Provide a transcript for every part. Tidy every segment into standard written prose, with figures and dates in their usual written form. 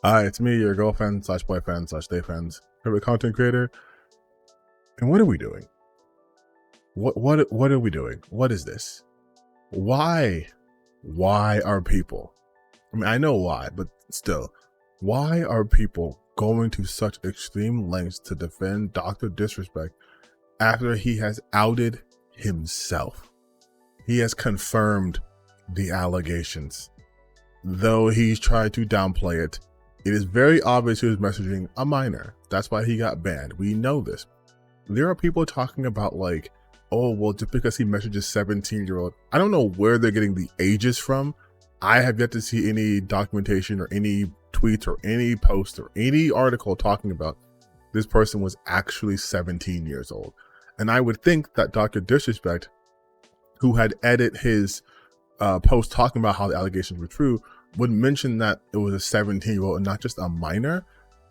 Hi, it's me, your girlfriend slash boyfriend slash day friends, favorite content creator. And what are we doing? What are we doing? What is this? Why? Why are people? I mean, I know why, but still, why are people going to such extreme lengths to defend Dr. Disrespect after he has outed himself? He has confirmed the allegations. Though he's tried to downplay it, it is very obvious he was messaging a minor. That's why he got banned. We know this. There are people talking about like, oh, well, just because he messages 17-year-old. I don't know where they're getting the ages from. I have yet to see any documentation or any tweets or any post or any article talking about this person was actually 17 years old. And I would think that Dr. Disrespect, who had edited his post talking about how the allegations were true, would mention that it was a 17-year-old and not just a minor,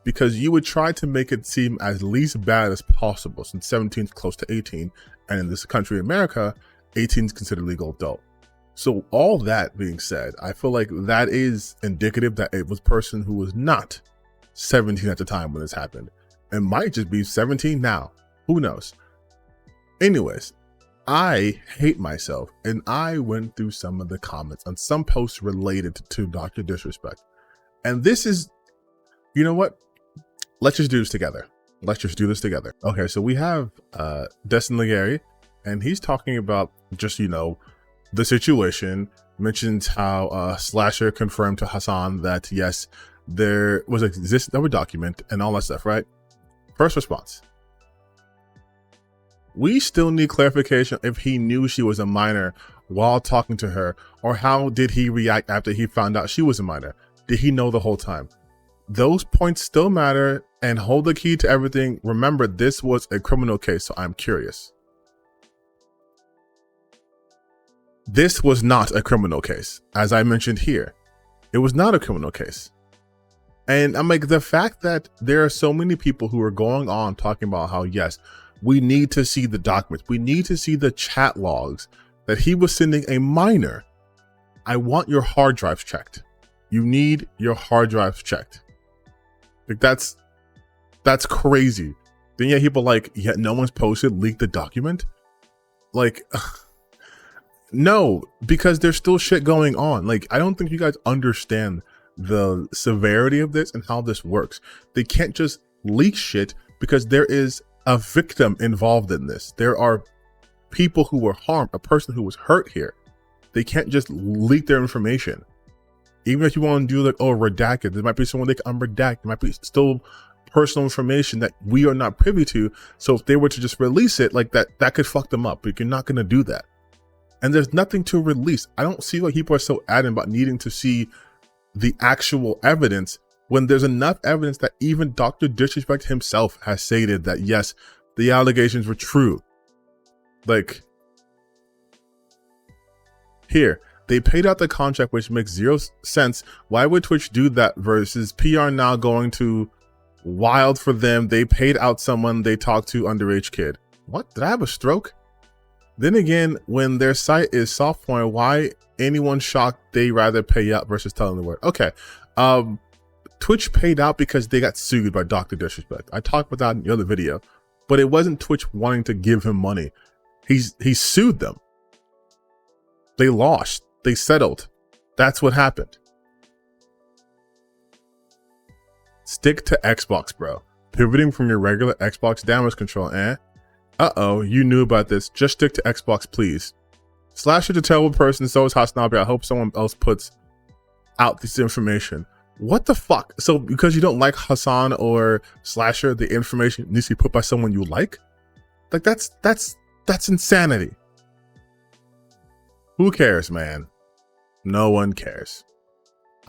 because you would try to make it seem as least bad as possible, since 17 is close to 18, and in this country, America, 18 is considered legal adult. So all that being said, I feel like that is indicative that it was a person who was not 17 at the time when this happened, and might just be 17 now. Who knows? Anyways, I hate myself, and I went through some of the comments on some posts related to Dr. Disrespect. And this is, you know what? Let's just do this together. Let's just do this together. Okay, so we have Destin Legary, and he's talking about just, you know, the situation, mentions how Slasher confirmed to Hassan that, yes, there was existence of a document and all that stuff, right? First response. We still need clarification if he knew she was a minor while talking to her, or how did he react after he found out she was a minor? Did he know the whole time? Those points still matter and hold the key to everything. Remember, this was a criminal case, so I'm curious. This was not a criminal case, as I mentioned here. It was not a criminal case. And I'm like, the fact that there are so many people who are going on talking about how, yes, we need to see the documents. We need to see the chat logs that he was sending a minor. I want your hard drives checked. You need your hard drives checked. Like that's crazy. Then yeah, people like, yeah, no one's posted, leaked the document. Like, no, because there's still shit going on. Like, I don't think you guys understand the severity of this and how this works. They can't just leak shit because there is a victim involved in this. There are people who were harmed, a person who was hurt here. They can't just leak their information. Even if you want to do like, oh, redacted, there might be someone they can unredact. There might be still personal information that we are not privy to. So if they were to just release it like that, that could fuck them up. But you're not going to do that. And there's nothing to release. I don't see why people are so adamant about needing to see the actual evidence when there's enough evidence that even Dr. Disrespect himself has stated that, yes, the allegations were true. Like, here, they paid out the contract, which makes zero sense. Why would Twitch do that versus PR now going to wild for them? They paid out someone they talked to underage kid. What? Did I have a stroke? Then again, when their site is soft porn, why anyone shocked they rather pay out versus telling the word? Okay. Twitch paid out because they got sued by Dr. Disrespect. I talked about that in the other video, but it wasn't Twitch wanting to give him money. He sued them. They lost. They settled. That's what happened. Stick to Xbox, bro. Pivoting from your regular Xbox damage control, uh-oh, you knew about this. Just stick to Xbox, please. Slasher's a terrible person, so is Hasnabi. I hope someone else puts out this information. What the fuck? So because you don't like Hassan or Slasher, the information needs to be put by someone you like? Like that's insanity. Who cares, man? No one cares.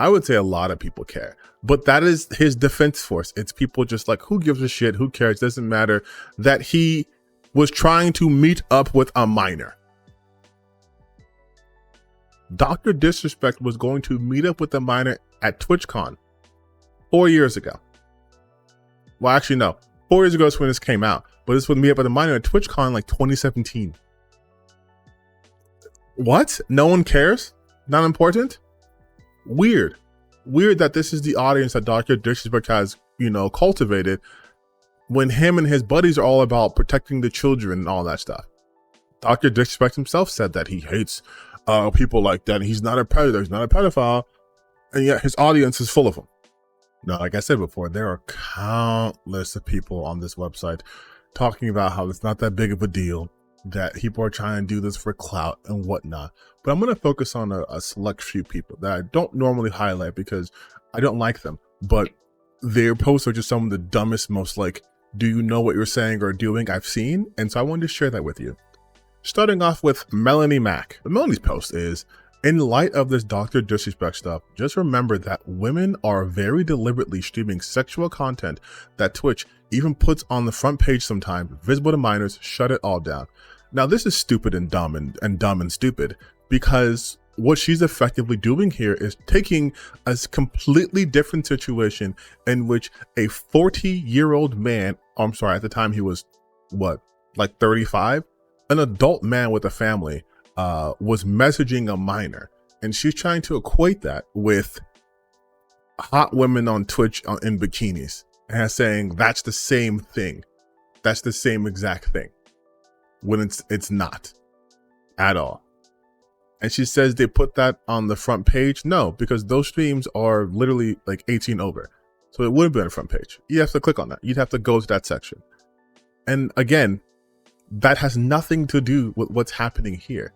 I would say a lot of people care, but that is his defense force. It's people just like, who gives a shit? Who cares? Doesn't matter that he was trying to meet up with a minor. Dr. Disrespect was going to meet up with a minor at TwitchCon 4 years ago. Well, actually, no. 4 years ago is when this came out, but this would meet up with a minor at TwitchCon like 2017. What? No one cares? Not important? Weird. weird that this is the audience that Dr. Disrespect has, cultivated, when him and his buddies are all about protecting the children and all that stuff. Dr. Disrespect himself said that he hates people like that. He's not a predator, he's not a pedophile, and yet his audience is full of them. Now, like I said before, there are countless of people on this website talking about how it's not that big of a deal, that people are trying to do this for clout and whatnot. But I'm going to focus on a select few people that I don't normally highlight because I don't like them, but their posts are just some of the dumbest, most like, do you know what you're saying or doing I've seen? And so I wanted to share that with you. Starting off with Melanie Mack. Melanie's post is, in light of this Dr. Disrespect stuff, just remember that women are very deliberately streaming sexual content that Twitch even puts on the front page sometimes, visible to minors. Shut it all down. Now, this is stupid and dumb and stupid, because what she's effectively doing here is taking a completely different situation in which a 40-year-old man, I'm sorry, at the time he was, what, like 35? An adult man with a family was messaging a minor, and she's trying to equate that with hot women on Twitch in bikinis and saying that's the same thing. That's the same exact thing, when it's not at all. And she says they put that on the front page. No, because those streams are literally like 18 over. So it would have been on the front page. You have to click on that. You'd have to go to that section. And again, that has nothing to do with what's happening here.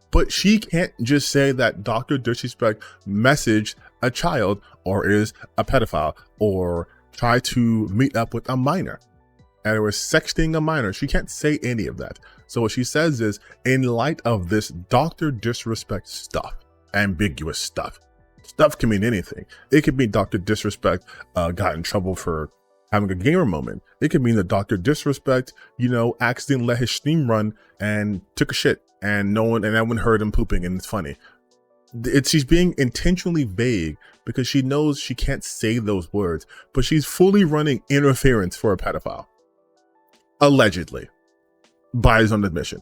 But she can't just say that Dr. Disrespect messaged a child or is a pedophile or try to meet up with a minor and it was sexting a minor. She can't say any of that. So what she says is, in light of this Dr. Disrespect stuff, ambiguous stuff can mean anything. It could mean Dr. Disrespect got in trouble for having a gamer moment. It could mean that Dr. Disrespect, accidentally let his stream run and took a shit and everyone heard him pooping and it's funny. She's being intentionally vague because she knows she can't say those words, but she's fully running interference for a pedophile. Allegedly, by his own admission.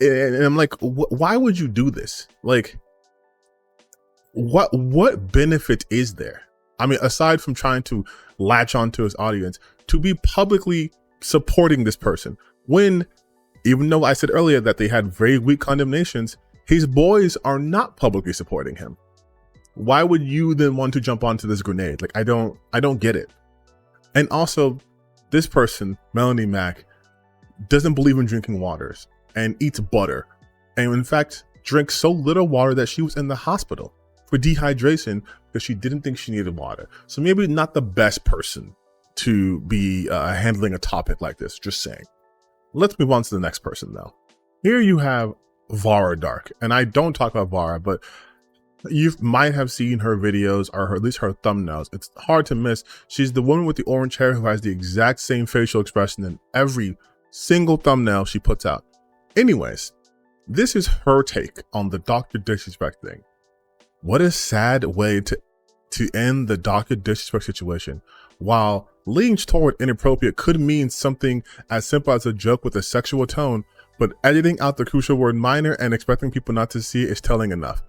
And I'm like, why would you do this? Like, what benefit is there? I mean, aside from trying to latch onto his audience, to be publicly supporting this person, when, even though I said earlier that they had very weak condemnations, his boys are not publicly supporting him. Why would you then want to jump onto this grenade? Like, I don't get it. And also, this person, Melanie Mack, doesn't believe in drinking waters and eats butter. And in fact, drinks so little water that she was in the hospital for dehydration because she didn't think she needed water. So maybe not the best person to be handling a topic like this, just saying. Let's move on to the next person though. Here you have Vara Dark. And I don't talk about Vara, but you might have seen her videos or at least her thumbnails. It's hard to miss. She's the woman with the orange hair who has the exact same facial expression in every single thumbnail she puts out. Anyways, this is her take on the Dr. Disrespect thing. What a sad way to end the Dr. Disrespect situation. While leaning toward inappropriate could mean something as simple as a joke with a sexual tone, but editing out the crucial word minor and expecting people not to see it is telling enough.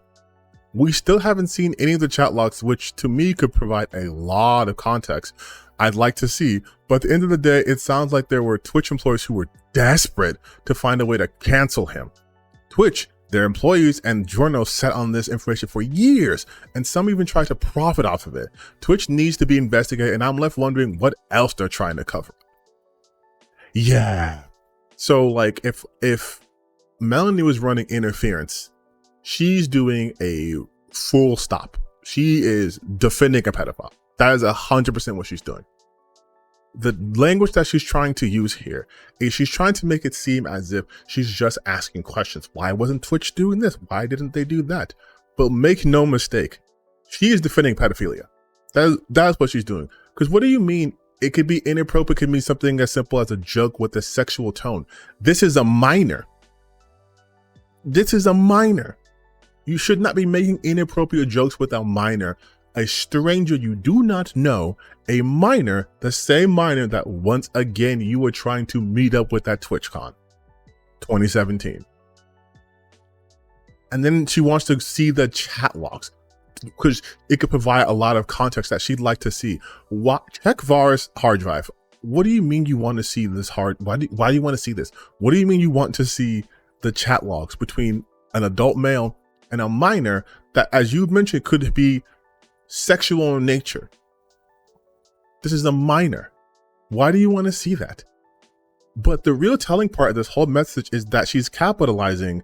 We still haven't seen any of the chat logs, which to me could provide a lot of context I'd like to see. But at the end of the day, it sounds like there were Twitch employees who were desperate to find a way to cancel him. Twitch, their employees and journalists sat on this information for years, and some even tried to profit off of it. Twitch needs to be investigated, and I'm left wondering what else they're trying to cover. Yeah. So like if Melanie was running interference, she's doing a full stop. She is defending a pedophile. That is 100% what she's doing. The language that she's trying to use here is she's trying to make it seem as if she's just asking questions. Why wasn't Twitch doing this? Why didn't they do that? But make no mistake, she is defending pedophilia. That's what she's doing. Because what do you mean? It could be inappropriate, it could mean something as simple as a joke with a sexual tone. This is a minor. This is a minor. You should not be making inappropriate jokes with a minor, a stranger you do not know, a minor, the same minor that once again you were trying to meet up with at TwitchCon 2017. And then she wants to see the chat logs. because it could provide a lot of context that she'd like to see. Check Vara's hard drive. What do you mean you want to see this why do you want to see this? What do you mean you want to see the chat logs between an adult male and a minor that, as you mentioned, could be sexual in nature? This is a minor. Why do you want to see that? But the real telling part of this whole message is that she's capitalizing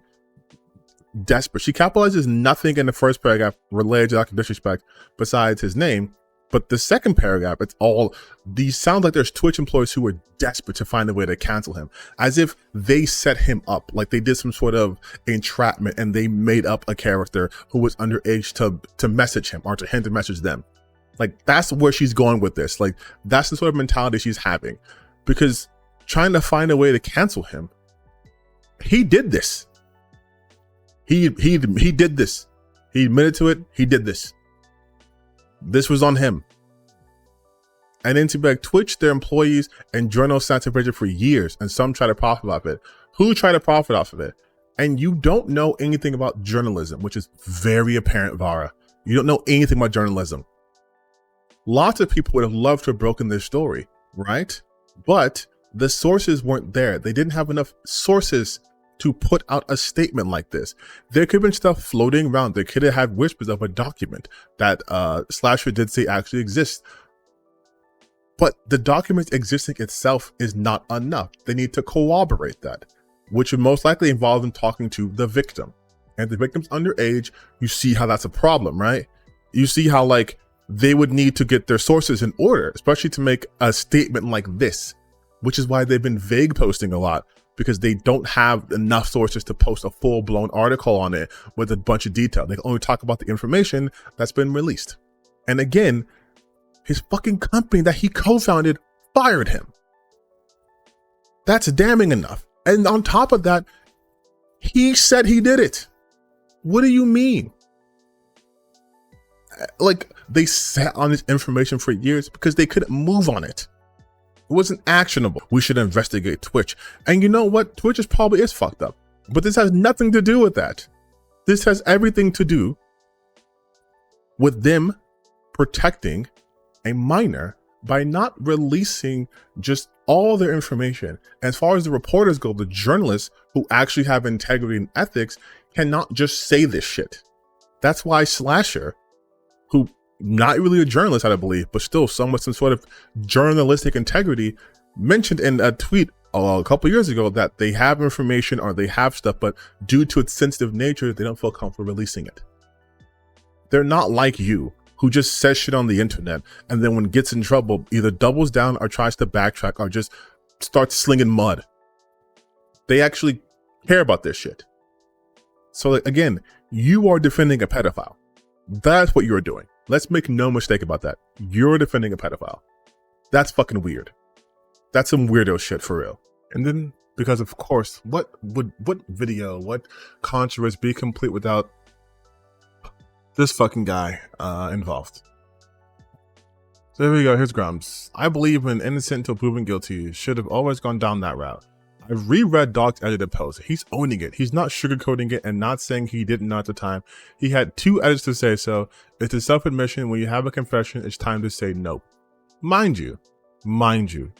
desperate. She capitalizes nothing in the first paragraph related to Dr. Disrespect besides his name. But the second paragraph, it's all these sound like there's Twitch employees who are desperate to find a way to cancel him, as if they set him up, like they did some sort of entrapment and they made up a character who was underage to message him or to him to message them. Like, that's where she's going with this. Like, that's the sort of mentality she's having, because trying to find a way to cancel him, he did this. He did this. He admitted to it. He did this. This was on him. And then to be like, Twitch, their employees and journalists sat to for years, and some try to profit off it. Who try to profit off of it? And you don't know anything about journalism, which is very apparent, Vara. You don't know anything about journalism. Lots of people would have loved to have broken this story, right? But the sources weren't there. They didn't have enough sources to put out a statement like this. There could have been stuff floating around. They could have had whispers of a document that Slasher did say actually exists. But the document existing itself is not enough. They need to corroborate that, which would most likely involve them talking to the victim. And if the victim's underage, you see how that's a problem, right? You see how, like, they would need to get their sources in order, especially to make a statement like this, which is why they've been vague posting a lot, because they don't have enough sources to post a full-blown article on it with a bunch of detail. They can only talk about the information that's been released. And again, his fucking company that he co-founded fired him. That's damning enough. And on top of that, he said he did it. What do you mean? Like, they sat on this information for years because they couldn't move on it. It wasn't actionable. We should investigate Twitch. And you know what? Twitch probably is fucked up. But this has nothing to do with that. This has everything to do with them protecting a minor by not releasing just all their information. As far as the reporters go, the journalists who actually have integrity and ethics cannot just say this shit. That's why Slasher, who not really a journalist, I believe, but still somewhat some sort of journalistic integrity, mentioned in a tweet a couple years ago that they have information or they have stuff, but due to its sensitive nature, they don't feel comfortable releasing it. They're not like you, who just says shit on the internet and then when it gets in trouble, either doubles down or tries to backtrack or just starts slinging mud. They actually care about this shit. So again, you are defending a pedophile. That's what you're doing. Let's make no mistake about that. You're defending a pedophile. That's fucking weird. That's some weirdo shit for real. And then, because of course, what video, what controversy be complete without this fucking guy involved? So there we go. Here's Grumps. I believe when innocent until proven guilty should have always gone down that route. I've reread Doc's edited post. He's owning it. He's not sugarcoating it and not saying he didn't know at the time. He had 2 edits to say so. It's a self-admission. When you have a confession, it's time to say nope. Mind you,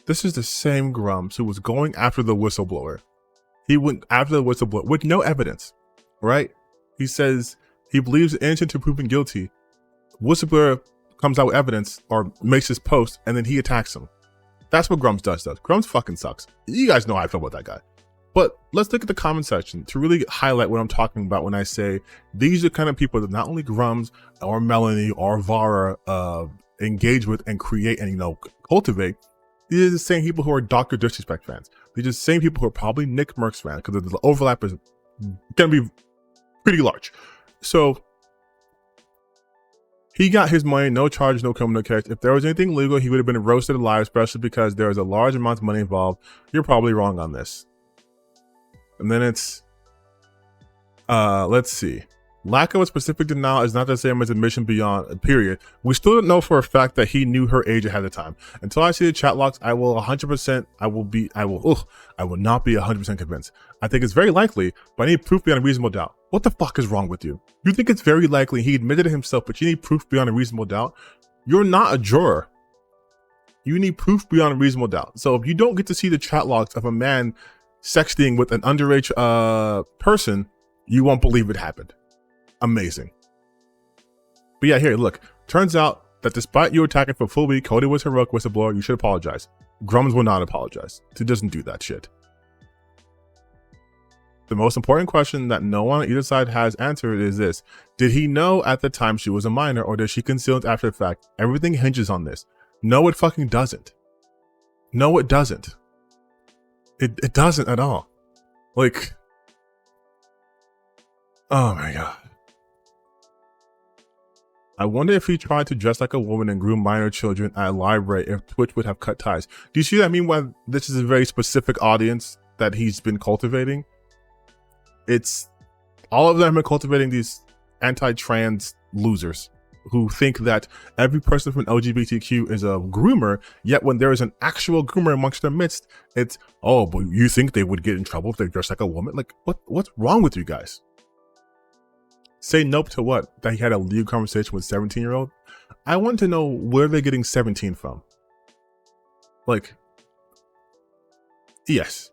this is the same Grumps who was going after the whistleblower. He went after the whistleblower with no evidence, right? He says he believes innocent until proven guilty. Whistleblower comes out with evidence or makes his post and then he attacks him. That's what Grumps does. Grumps fucking sucks. You guys know how I feel about that guy. But let's look at the comment section to really highlight what I'm talking about when I say these are the kind of people that not only Grumps or Melanie or Vara engage with and create and, you know, cultivate. These are the same people who are Dr. Disrespect fans. These are the same people who are probably Nick Merck's fans, because the overlap is going to be pretty large. So he got his money, no charge, no criminal case. If there was anything legal, he would have been roasted alive, especially because there is a large amount of money involved. You're probably wrong on this. And then it's, let's see. Lack of a specific denial is not the same as admission beyond a period. We still don't know for a fact that he knew her age ahead of time. Until I see the chat logs, I will 100%, I will not be 100% convinced. I think it's very likely, but I need proof beyond a reasonable doubt. What the fuck is wrong with you? You think it's very likely he admitted it himself, but you need proof beyond a reasonable doubt? You're not a juror. You need proof beyond a reasonable doubt. So if you don't get to see the chat logs of a man sexting with an underage person, you won't believe it happened. Amazing. But yeah, here, look. Turns out that despite you attacking for a full week, Cody was heroic whistleblower. You should apologize. Grums will not apologize. He doesn't do that shit. The most important question that no one on either side has answered is this. Did he know at the time she was a minor, or did she conceal it after the fact? Everything hinges on this. No, it fucking doesn't. No, it doesn't. It doesn't at all. Like, oh my God. I wonder if he tried to dress like a woman and groom minor children at a library, if Twitch would have cut ties. Do you see what I mean? Why this is a very specific audience that he's been cultivating? It's all of them have been cultivating these anti-trans losers who think that every person from LGBTQ is a groomer, yet when there is an actual groomer amongst their midst, it's, oh, but you think they would get in trouble if they dress like a woman? Like, what's wrong with you guys? Say nope to what? That he had a legal conversation with a 17-year-old? I want to know where they're getting 17 from. Like, yes.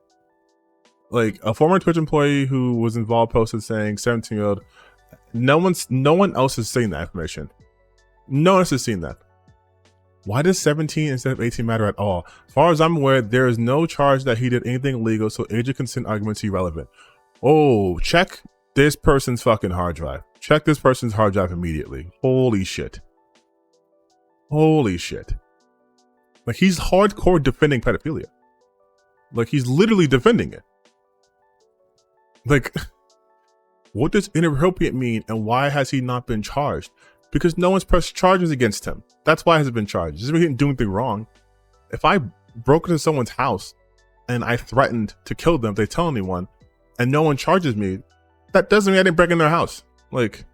Like, a former Twitch employee who was involved posted saying 17-year-old. No one else has seen that information. No one else has seen that. Why does 17 instead of 18 matter at all? As far as I'm aware, there is no charge that he did anything illegal, so age of consent arguments irrelevant. Oh, check this person's fucking hard drive. Check this person's hard drive immediately. Holy shit. Holy shit. Like, he's hardcore defending pedophilia. Like, he's literally defending it. Like, what does inappropriate mean, and why has he not been charged? Because no one's pressed charges against him. That's why he hasn't been charged. He didn't do anything wrong. If I broke into someone's house and I threatened to kill them if they tell anyone, and no one charges me, that doesn't mean I didn't break in their house. Like,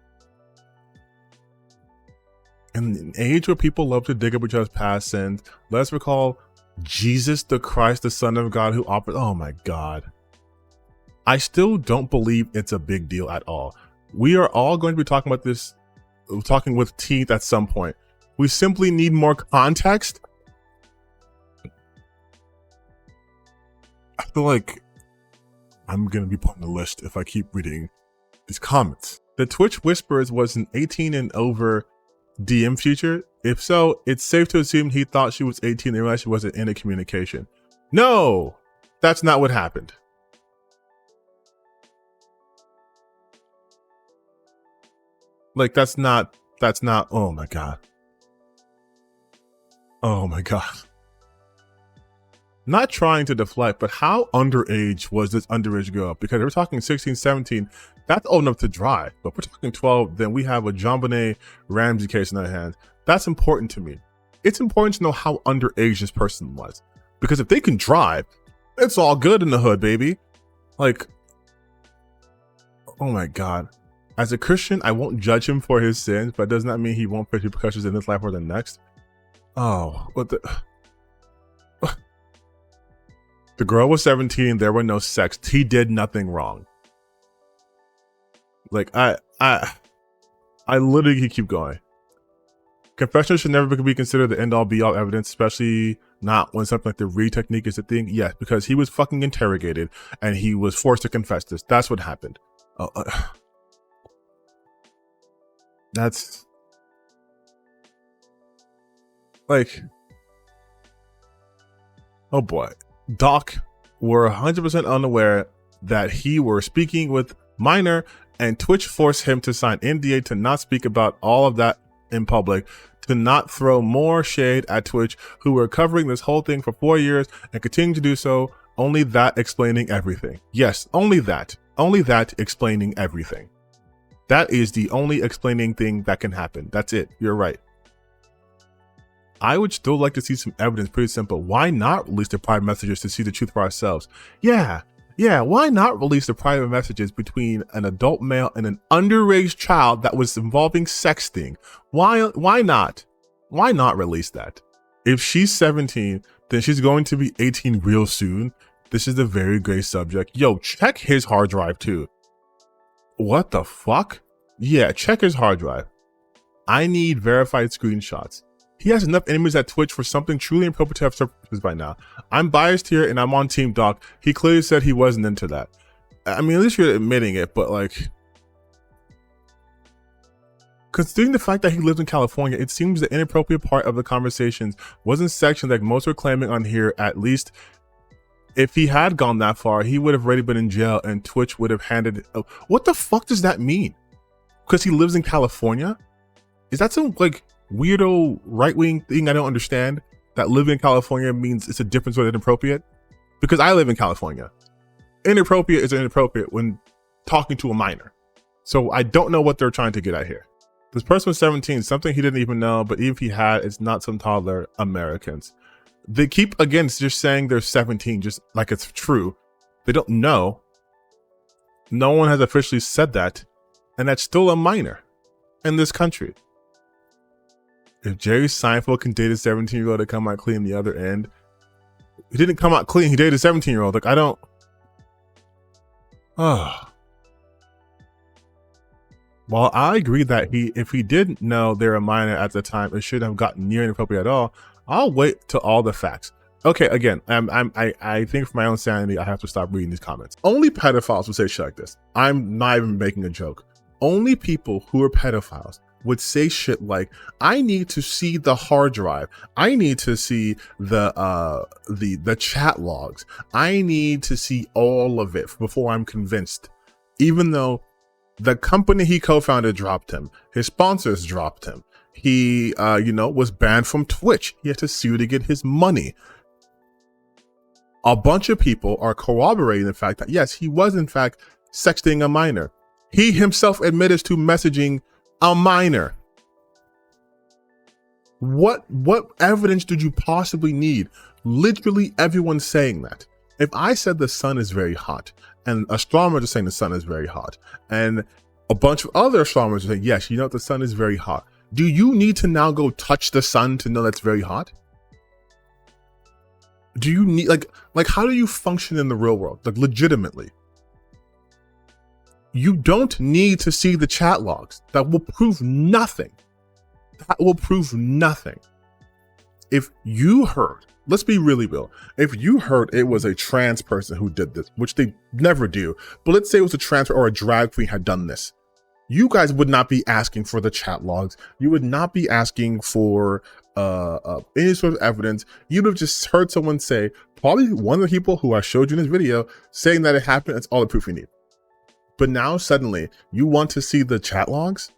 in an age where people love to dig up each other's past sins, let's recall Jesus the Christ, the Son of God, who offered. Oh my God. I still don't believe it's a big deal at all. We are all going to be talking about this, talking with teeth at some point. We simply need more context. I feel like I'm going to be put on the list if I keep reading these comments. The Twitch Whispers was an 18 and over DM feature. If so, it's safe to assume he thought she was 18 and realized she wasn't in a communication. No, that's not what happened. Like, that's not, oh my God. Oh my God. Not trying to deflect, but how underage was this underage girl? Because we're talking 16, 17, that's old enough to drive. But if we're talking 12, then we have a JonBenet Ramsey case in our hands. That's important to me. It's important to know how underage this person was. Because if they can drive, it's all good in the hood, baby. Like, oh my God. As a Christian, I won't judge him for his sins, but it does not mean he won't face repercussions in this life or the next. Oh, what the... The girl was 17, there were no sex. He did nothing wrong. Like, I literally can keep going. Confession should never be considered the end-all be-all evidence, especially not when something like the read technique is a thing. Yes, because he was fucking interrogated and he was forced to confess this. That's what happened. That's like, oh boy. Doc were 100% unaware that he were speaking with minor, and Twitch forced him to sign NDA to not speak about all of that in public, to not throw more shade at Twitch, who were covering this whole thing for 4 years and continue to do so. Only that explaining everything. Yes, only that explaining everything. That is the only explaining thing that can happen. That's it. You're right. I would still like to see some evidence. Pretty simple. Why not release the private messages to see the truth for ourselves? Yeah. Why not release the private messages between an adult male and an underage child that was involving sexting? Why not? Why not release that? If she's 17, then she's going to be 18 real soon. This is a very grave subject. Yo, check his hard drive too. What the fuck? Yeah, check his hard drive. I need verified screenshots. He has enough enemies at Twitch for something truly inappropriate to have surfaces by now. I'm biased here and I'm on Team Doc. He clearly said he wasn't into that. I mean, at least you're admitting it, but like, considering the fact that he lives in California, it seems the inappropriate part of the conversations wasn't sectioned like most were claiming on here. At least if he had gone that far, he would have already been in jail and Twitch would have handed. What the fuck does that mean? Because he lives in California? Is that some like weirdo right-wing thing I don't understand? That living in California means it's a different sort of inappropriate? Because I live in California. Inappropriate is inappropriate when talking to a minor. So I don't know what they're trying to get at here. This person was 17, something he didn't even know, but even if he had, it's not some toddler. Americans. They keep, again, just saying they're 17, just like it's true. They don't know. No one has officially said that. And that's still a minor in this country. If Jerry Seinfeld can date a 17-year-old to come out clean the other end, he didn't come out clean. He dated a 17-year-old. Like, I don't. While I agree that if he didn't know they're a minor at the time, it shouldn't have gotten near inappropriate at all. I'll wait till all the facts. Okay, again, I think for my own sanity, I have to stop reading these comments. Only pedophiles would say shit like this. I'm not even making a joke. Only people who are pedophiles would say shit like, I need to see the hard drive. I need to see the chat logs. I need to see all of it before I'm convinced. Even though the company he co-founded dropped him, his sponsors dropped him. He, was banned from Twitch. He had to sue to get his money. A bunch of people are corroborating the fact that, yes, he was in fact sexting a minor. He himself admitted to messaging a minor. What evidence did you possibly need? Literally everyone's saying that. If I said the sun is very hot, and astronomers are saying the sun is very hot, and a bunch of other astronomers are saying, yes, you know, the sun is very hot. Do you need to now go touch the sun to know that's very hot? Do you need, like how do you function in the real world? Like, legitimately. You don't need to see the chat logs. That will prove nothing. That will prove nothing. If you heard, let's be really real. If you heard it was a trans person who did this, which they never do, but let's say it was a trans or a drag queen had done this, you guys would not be asking for the chat logs. You would not be asking for any sort of evidence. You'd have just heard someone say, probably one of the people who I showed you in this video, saying that it happened. That's all the proof you need. But now suddenly you want to see the chat logs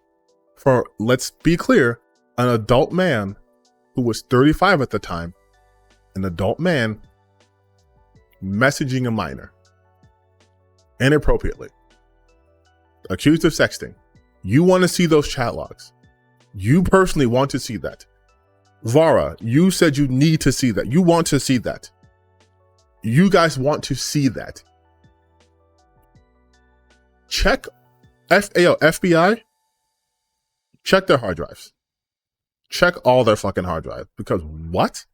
for, let's be clear, an adult man who was 35 at the time, an adult man messaging a minor inappropriately, accused of sexting. You want to see those chat logs. You personally want to see that. Vara, you said you need to see that. You want to see that. You guys want to see that. Check FBI, check their hard drives. Check all their fucking hard drives. Because what?